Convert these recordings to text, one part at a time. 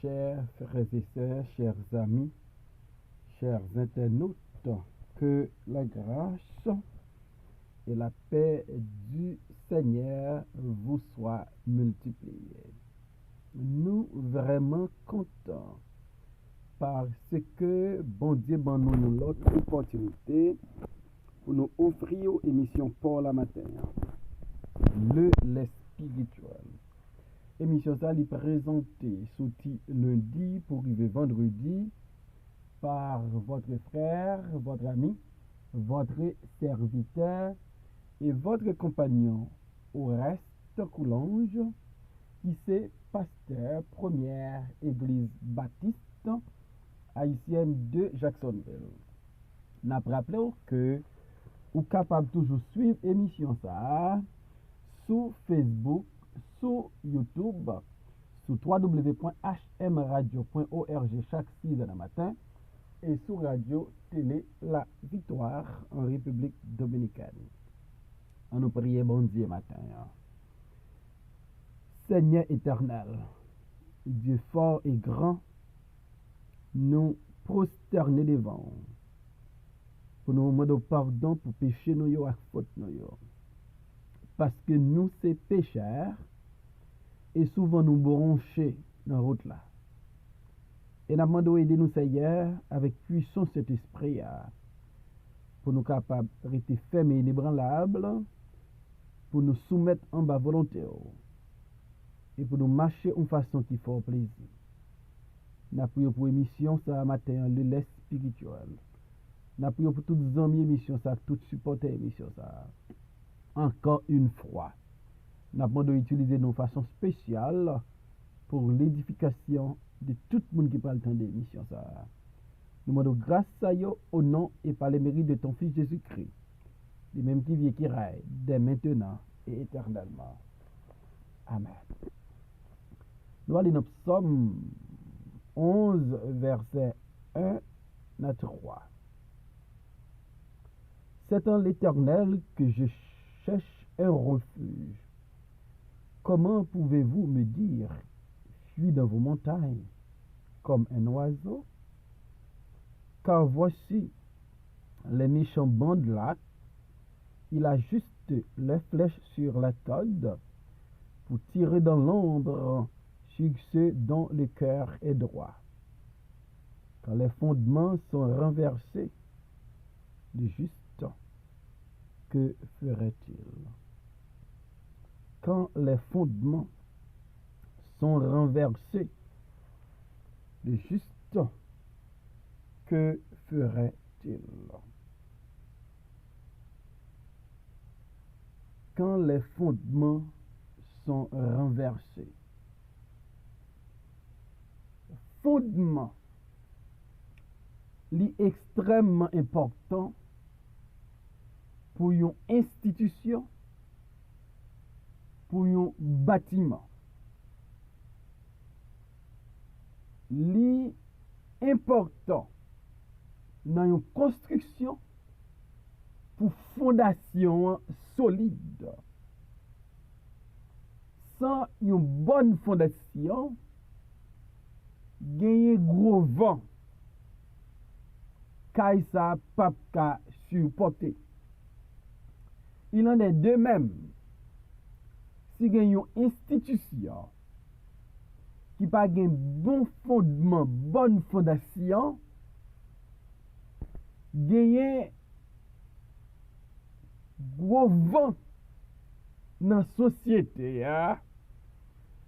chers frères et sœurs, chers amis, chers internautes, que la grâce et la paix du Seigneur vous soient multipliées. Nous vraiment contents parce que bon Dieu nous l'autre opportunité pour nous offrir une émission pour la matin. Les spirituel. Émission ça est présentée sorti lundi pour arriver vendredi par votre frère, votre ami, votre serviteur et votre compagnon au reste Coulange, qui c'est pasteur première église baptiste haïtienne de Jacksonville. N'a rappelé que vous capable toujours suivre émission ça sur Facebook, sur YouTube, sur www.hmradio.org chaque 6 h du matin et sur Radio Télé La Victoire en République Dominicaine. On nous prie bon Dieu matin. Seigneur éternel, Dieu fort et grand, nous prosterner devant pour nous demander pardon pour pécher nous et faute nous. Parce que nous c'est pécheurs et souvent nous broncher dans la route là. Et nous demandons aider nous Seigneur avec puissance cet esprit pour nous capables de rester fermes et inébranlables, pour nous soumettre en bas volonté et pour nous marcher en façon qui fait plaisir. Nous prions pour l'émission ça matin le lait spirituel. Nous prions pour toutes les amis émission ça, toutes supporter émission ça. Encore une fois, nous demandons d'utiliser nos façons spéciales pour l'édification de tout le monde qui parle de l'émission ça. Nous demandons grâce à eux au nom et par les mérites de ton Fils Jésus-Christ, les mêmes qui vient qui règne dès maintenant et éternellement. Amen. Nous allons dans Psaume 11, verset 1 à 3. C'est en l'Éternel que je cherche un refuge. Comment pouvez-vous me dire, fuis dans vos montagnes, comme un oiseau? Car voici, les méchants bandent là, il ajuste les flèches sur la corde pour tirer dans l'ombre sur ceux dont le cœur est droit. Quand les fondements sont renversés, le juste, que ferait-il? Quand les fondements sont renversés, le juste, que ferait-il? Quand les fondements sont renversés. Fondement, est extrêmement important pour une institution, pour un bâtiment. Li important dans une construction pour fondation solide. Sans une bonne fondation, gagner gros vent, car ça pas qu'à supporter. Il en est de même si gagne une institution qui pas un bon fondement, bonne fondation, gagne gros vent dans la société,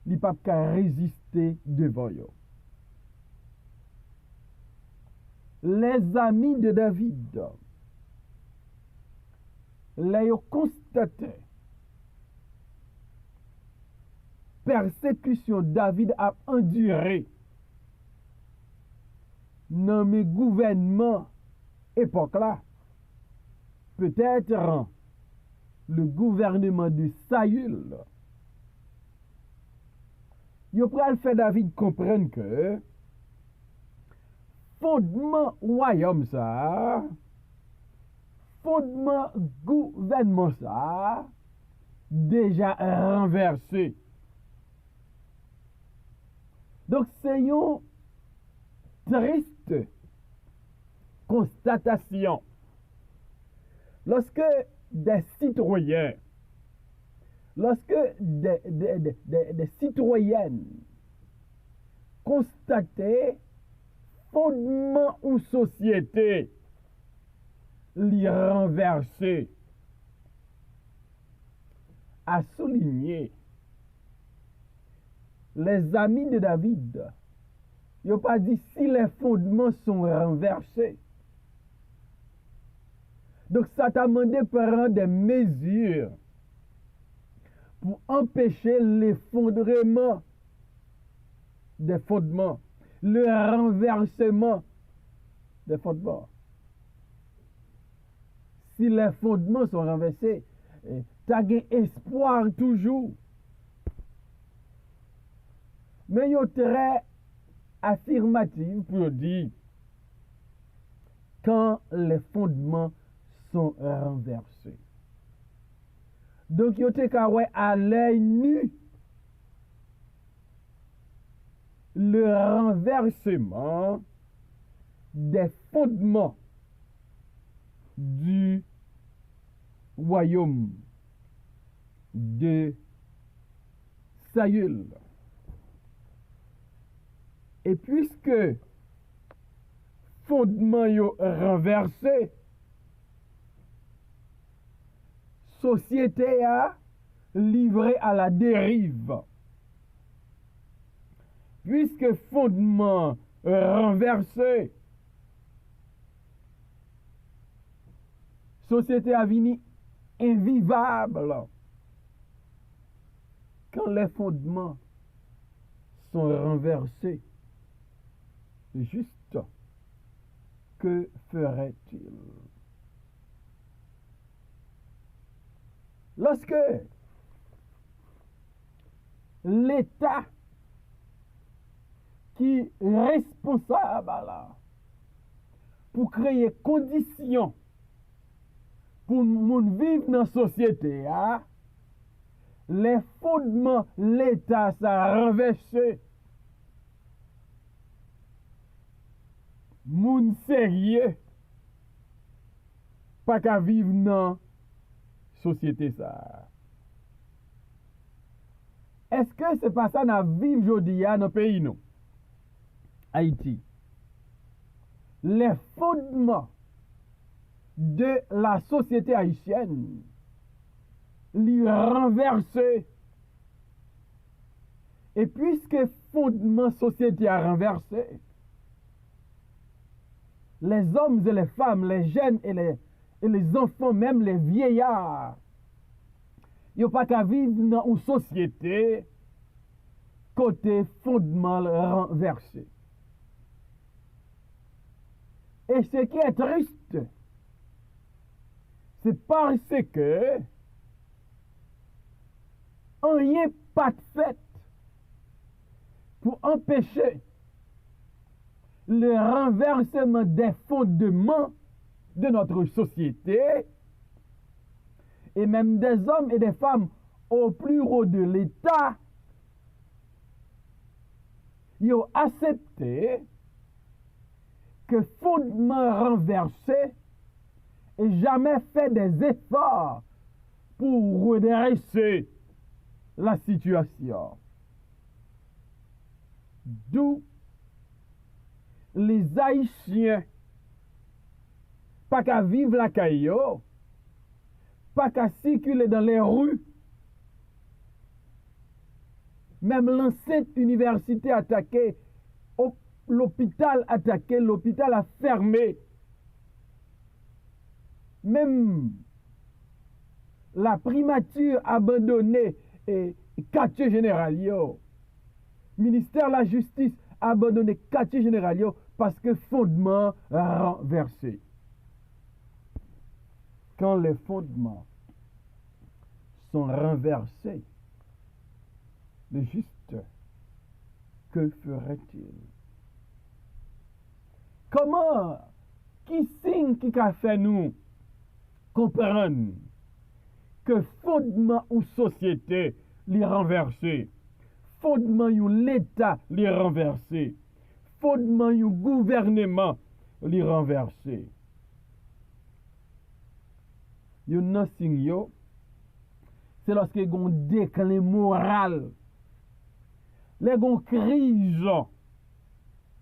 il pas qu'à résister devant eux. Les amis de David, les ont constaté persécution David a enduré dans mes gouvernements époque là. Peut-être le gouvernement de Saül. Il pral fait David comprendre que fondement royaume ça, fondement gouvernement ça, déjà renversé. Donc, c'est une triste constatation. Lorsque des citoyens, lorsque des citoyennes constataient fondement ou société l'y renverser, à souligner, les amis de David, ils n'ont pas dit si les fondements sont renversés. Donc ça t'a demandé de prendre des mesures pour empêcher l'effondrement des fondements, le renversement des fondements. Si les fondements sont renversés, tu as espoir toujours. Mais il est très affirmatif pour dire quand les fondements sont renversés. Donc, il y a à l'œil nu le renversement des fondements du royaume de Saül. Et puisque fondement yo renversé, société a livré à la dérive. Puisque fondement renversé, société a venu invivable. Quand les fondements sont renversés, juste, que ferait-il? Lorsque l'État qui est responsable pour créer conditions pour nous vivre dans la société, les fondements, l'État, ça a renversé. Moun sérieux, pas qu'à vivre dans la société ça. Est-ce que c'est pas ça qu'on vivre aujourd'hui dans le pays nous? Haïti. Les fondements de la société haïtienne les renversés. Et puisque fondement société a renversé, les hommes et les femmes, les jeunes et les enfants, même les vieillards, ils n'ont pas qu'à vivre dans une société côté fondement renversé. Et ce qui est triste, c'est parce que rien pas de fait pour empêcher le renversement des fondements de notre société et même des hommes et des femmes au plus haut de l'État. Ils ont accepté que fondement renversé et jamais fait des efforts pour redresser la situation. D'où les Haïtiens pas qu'à vivre la caillou, pas qu'à circuler dans les rues. Même l'ancienne université attaquée, l'hôpital attaqué, l'hôpital a fermé. Même la primature abandonnée et quartier général, ministère de la justice abandonné quartier général parce que fondement renversé. Quand les fondements sont renversés, le juste, que ferait-il? Comment, qui signe qui a fait nous comprendre que fondement ou société les renversé, fondement de l'État li renversé, fondement du gouvernement li renversé. Yon nan signe yo, c'est lorsque yon déclin moral, les yon crise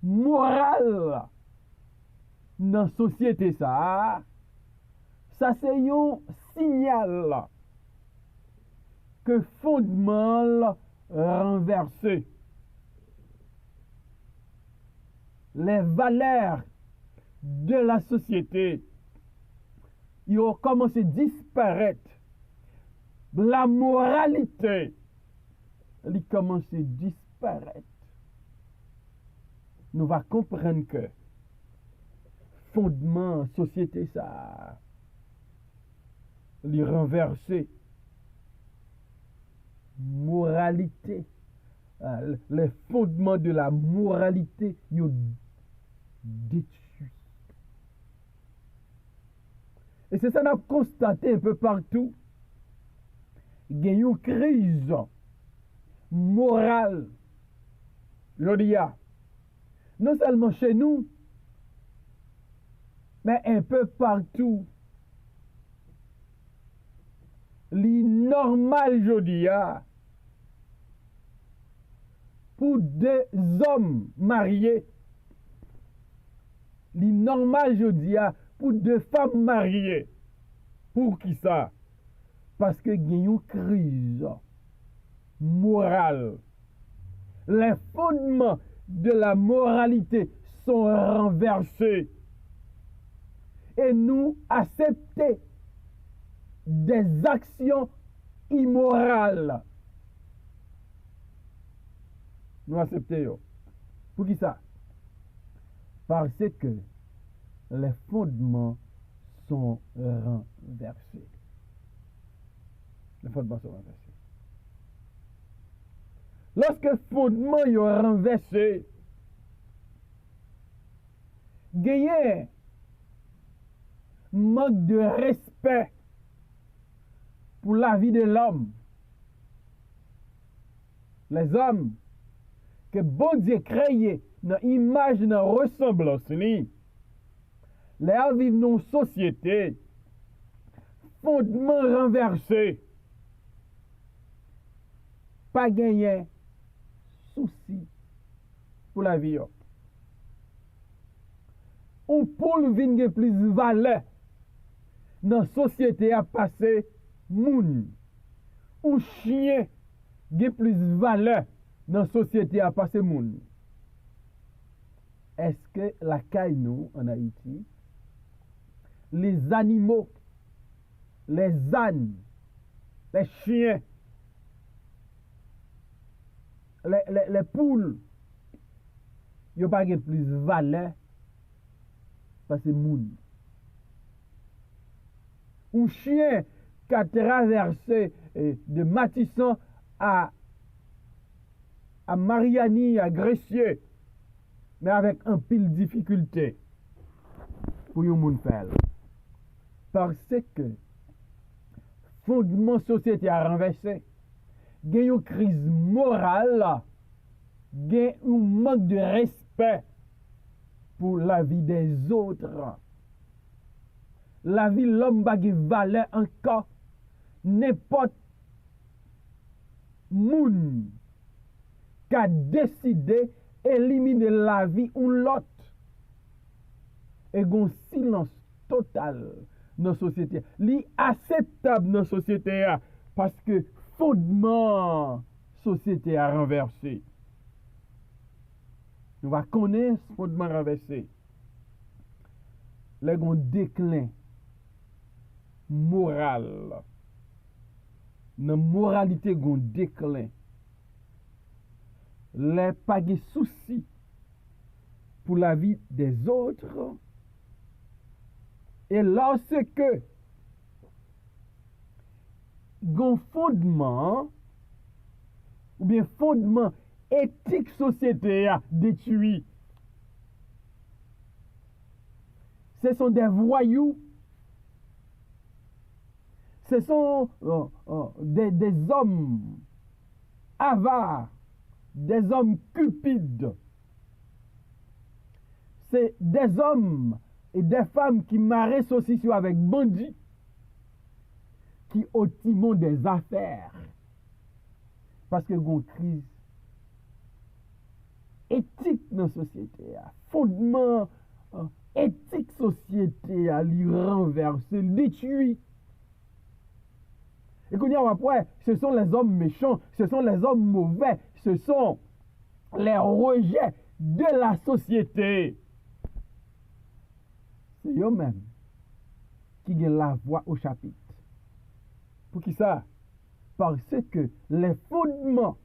morale dans société ça c'est un signal que fondement renversé. Les valeurs de la société ils ont commencé à disparaître. La moralité elle commence à disparaître. Nous va comprendre que fondement société ça li renversé. Moralité, les fondements de la moralité yo détruit. Et c'est ça qu'on a constaté un peu partout. Il y a une crise morale. Je dis, non seulement chez nous, mais un peu partout. Li normal, je dis, pour deux hommes mariés, li normal, je dis, pour deux femmes mariées. Pour qui ça? Parce que il y a une crise morale. Les fondements de la moralité sont renversés. Et nous acceptons des actions immorales. Nous acceptons. Pour qui ça? Parce que les fondements sont renversés. Les fondements sont renversés. Lorsque les fondements sont renversés, gagner manque de respect pour la vie de l'homme. Les hommes que bon Dieu créé dans l'image, dans la ressemblance, les vivent dans une société, fondement renversé, pas gagner souci pour la vie. On poule vient plus valeur dans la société à passer moun. Un chien a plus valeur dans la société à passer moun. Est-ce que la caille nous en Haïti, les animaux, les ânes, les chiens, les poules, ils n'ont pas plus valeur parce que moun. Un chien qui a traversé de Matisson à Mariani, à Gressier, mais avec un pile difficulté pour yon moun faire. Parce que fondement société a renversé, il y a une crise morale, il y a un manque de respect pour la vie des autres. La vie de l'homme va valeur encore n'importe moun qui a décidé d'éliminer la vie ou l'autre. Et un silence total dans la société. L'inacceptable dans la société parce que fondement société a renversé. Nous va connaître ce fondement renversé. Les un déclin moral. Dans la moralité, il y a un déclin. Les pas de soucis pour la vie des autres. Et lorsque un fondement ou bien fondement éthique société a détruit, ce sont des voyous, ce sont des hommes avares, des hommes cupides. C'est des hommes et des femmes qui marient saucisson avec bandits, qui au timon des affaires. Parce que une crise éthique dans la société, fondement éthique société à l'y renverser, détruit. Et qu'on y a après, ce sont les hommes méchants, ce sont les hommes mauvais, ce sont les rejets de la société. C'est eux-mêmes qui ont la voix au chapitre. Pour qui ça? Parce que les fondements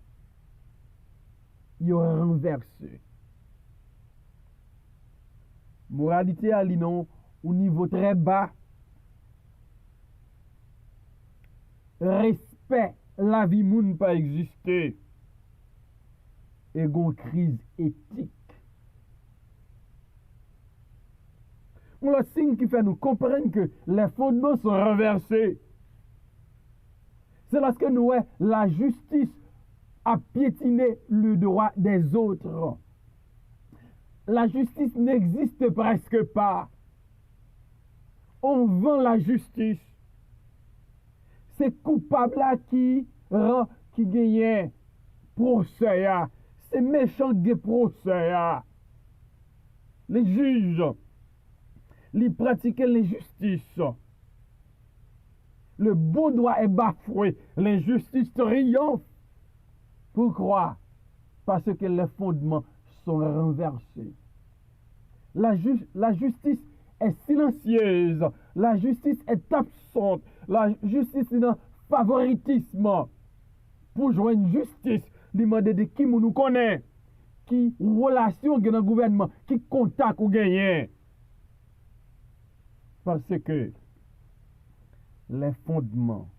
ils ont renversé. Moralité à l'inon au niveau très bas. Respect, la vie moun pas exister. Et une crise éthique. Le signe qui fait nous comprendre que les fondements sont renversés. C'est lorsque nous voyons la justice a piétiné le droit des autres. La justice n'existe presque pas. On vend la justice. C'est coupable là qui gagne procès. C'est méchant qui procès. Les juges, les pratiquent l'injustice. Le bon droit est bafoué. L'injustice triomphe. Pourquoi? Parce que les fondements sont renversés. La justice est silencieuse. La justice est absente. La justice est dans favoritisme. Pour jouer une justice, demander de qui nous connaît, qui relation dans le gouvernement, qui contact ou gagne. Parce que les fondements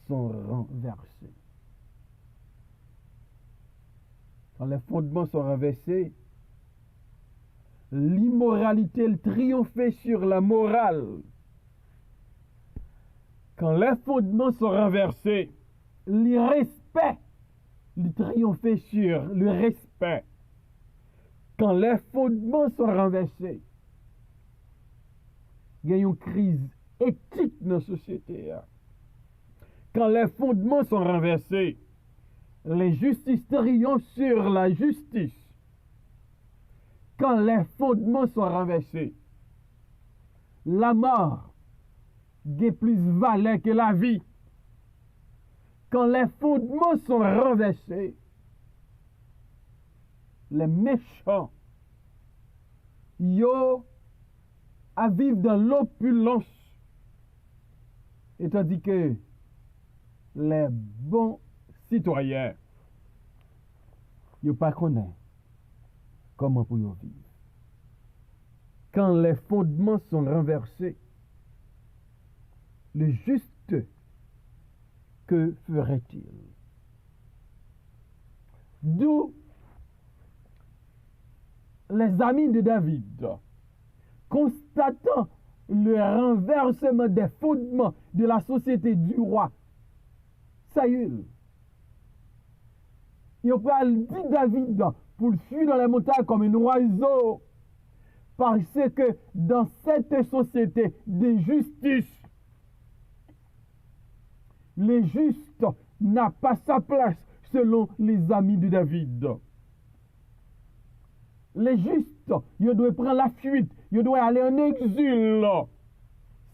sont renversés. Quand les fondements sont renversés, l'immoralité triomphe sur la morale. Quand les fondements sont renversés, le respect triomphe sur le respect. Quand les fondements sont renversés, il y a une crise éthique dans la société. Quand les fondements sont renversés, l'injustice triomphe sur la justice. Quand les fondements sont renversés, la mort a plus valeur que la vie. Quand les fondements sont renversés, les méchants, yo à vivre dans l'opulence, et tandis que les bons citoyens, ils ne connaissent pas comment pour vivre. Quand les fondements sont renversés, le juste, que ferait-il? D'où les amis de David, constatant le renversement des fondements de la société du roi Saül, il a dit David pour le suivre dans les montagnes comme un oiseau, parce que dans cette société de justice, le juste n'a pas sa place selon les amis de David. Les justes, ils doivent prendre la fuite, ils doivent aller en exil.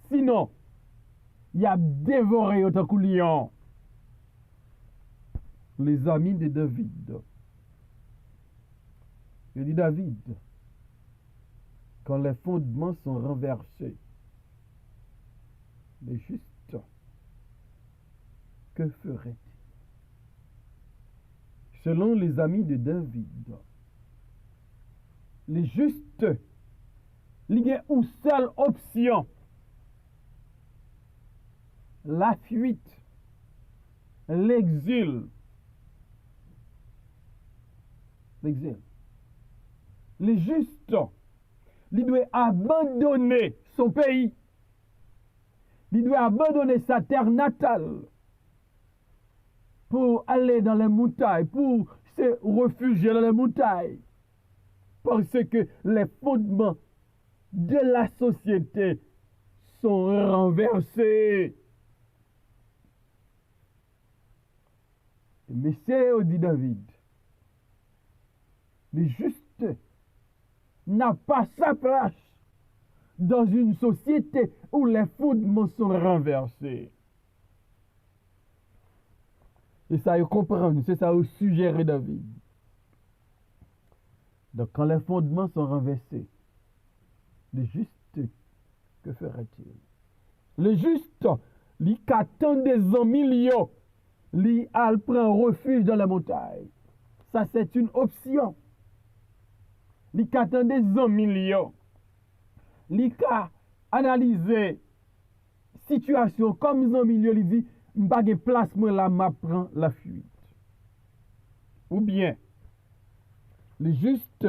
Sinon, il a dévoré autant que lion. Les amis de David. Il dit David, quand les fondements sont renversés, les justes, que ferait-il? Selon les amis de David, les justes, il y a une seule option: la fuite, l'exil. L'exil. Les justes, il doit abandonner son pays, il doit abandonner sa terre natale, pour aller dans les montagnes, pour se réfugier dans les montagnes. Parce que les fondements de la société sont renversés. Mais c'est, dit David, le juste n'a pas sa place dans une société où les fondements sont renversés. Et ça, il comprend, c'est ça au sujet de David. Donc, quand les fondements sont renversés, le juste, que ferait-il? Le juste, lui qui attend des millions, lui, il prend refuge dans la montagne. Ça, c'est une option. Lui qui attend des millions, lui qui analyse situation comme un milieu, il dit, je n'ai pas de place, moi là, je prends la fuite. Ou bien, le juste,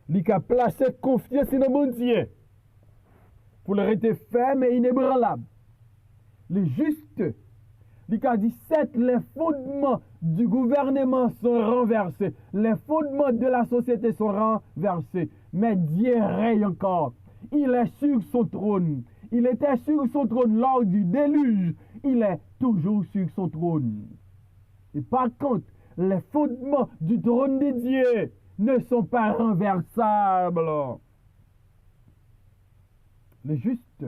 lui qui a placé confiance dans mon Dieu, pour le rester ferme et inébranlable. Le juste, lui qui a dit, certes, les fondements du gouvernement sont renversés, les fondements de la société sont renversés, mais Dieu règne encore. Il est sur son trône. Il était sur son trône lors du déluge. Il est toujours sur son trône. Et par contre, les fondements du trône de Dieu ne sont pas renversables. Le juste,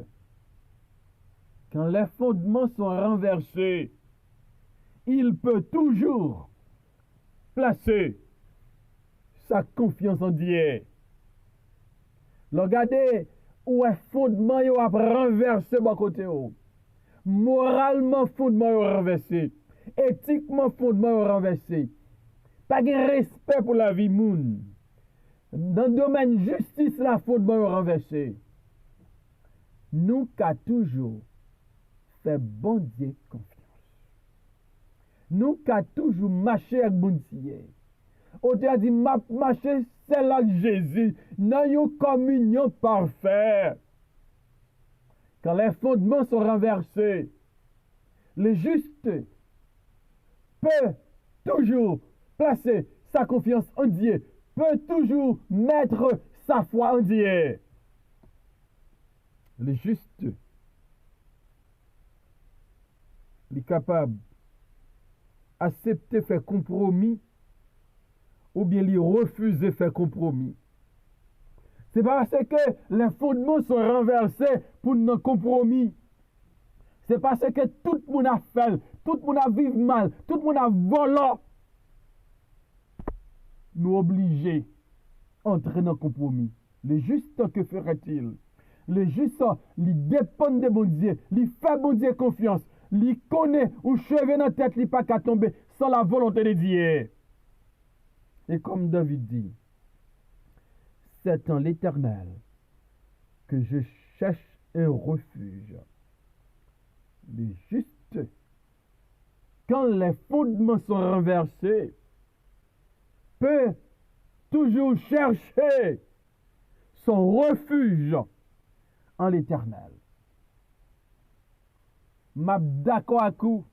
quand les fondements sont renversés, il peut toujours placer sa confiance en Dieu. Regardez où est fondement yo a renversé bon côté. Moralement fondement yo renversé, éthiquement fondement yo renversé. Pas de respect pour la vie moun. Dans le domaine justice la fondement yo renversé. Nous qu'a toujours fait bon Dieu confiance. Nous qu'a toujours marché avec bon Dieu. On te a dit marcher c'est là Jésus dans une communion parfaite. Quand les fondements sont renversés, le juste peut toujours placer sa confiance en Dieu, peut toujours mettre sa foi en Dieu. Le juste est capable d'accepter faire compromis ou bien lui refuser faire compromis. C'est parce que les fondements sont renversés pour nos compromis. C'est parce que tout le monde a fait, tout le monde a vécu mal, tout le monde a volé. Nous obligés d'entrer dans le compromis. Le juste, que ferait-il? Le juste, il dépend de bon Dieu, il fait bon Dieu confiance, il connaît ou cheveux dans la tête, il pas qu'à tomber sans la volonté de Dieu. Et comme David dit, c'est en l'Éternel que je cherche un refuge. Le juste, quand les fondements sont renversés, peut toujours chercher son refuge en l'Éternel. M'a d'accord à coup,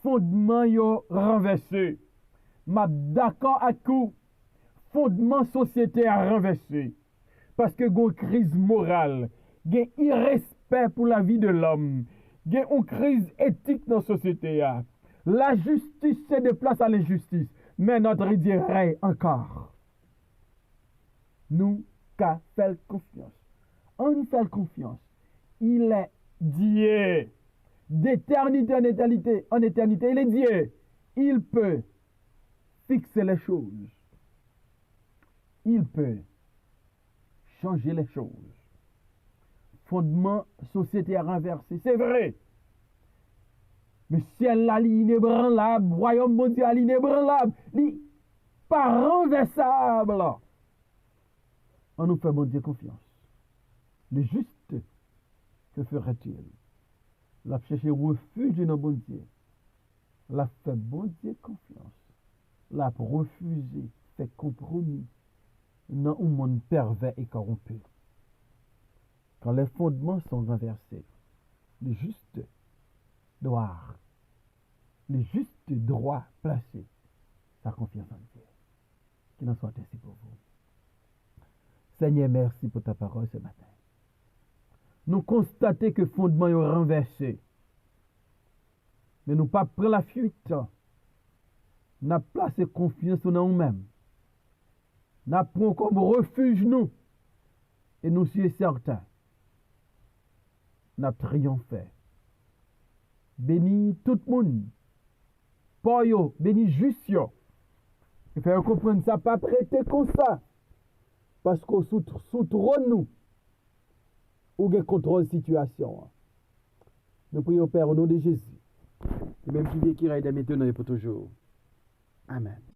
fondement yo renversé. M'a d'accord à coup, fondement société a renversé. Parce que gon crise morale, gen irrespect pour la vie de l'homme, gen une crise éthique dans la société. La justice se déplace à l'injustice, mais notre Dieu règne encore. Nous qu'a fait confiance. On fait confiance. Il est Dieu. D'éternité en éternité, il est Dieu. Il peut fixer les choses. Il peut changer les choses. Fondement, société a renversé, c'est vrai. Mais ciel là, il est inébranlable, royaume mondial, il est inébranlable, il pas renversable. On nous fait bon Dieu confiance. Le juste, que ferait-il? La chercher refuge dans bon Dieu. La fait bon Dieu confiance. La refuser, fait compromis dans un monde pervers et corrompu. Quand les fondements sont renversés, le juste doit le juste droit placer sa confiance en Dieu. Qu'il en soit ainsi pour vous. Seigneur, merci pour ta parole ce matin. Nous constatons que le fondement est renversé. Mais nous pas prendre la fuite. Nous avons placé confiance en nous-mêmes. Nous avons comme refuge nous. Et nous sommes certains. Nous avons triomphé. Bénis tout le monde. Pour eux, bénis juste eux. Et faire comprendre ça, pas prêter comme ça. Parce qu'on sous trône nous. Ou qu'on contrôle la situation. Nous prions Père au nom de Jésus. Et même qui est qui règne maintenant et pour toujours. Amen.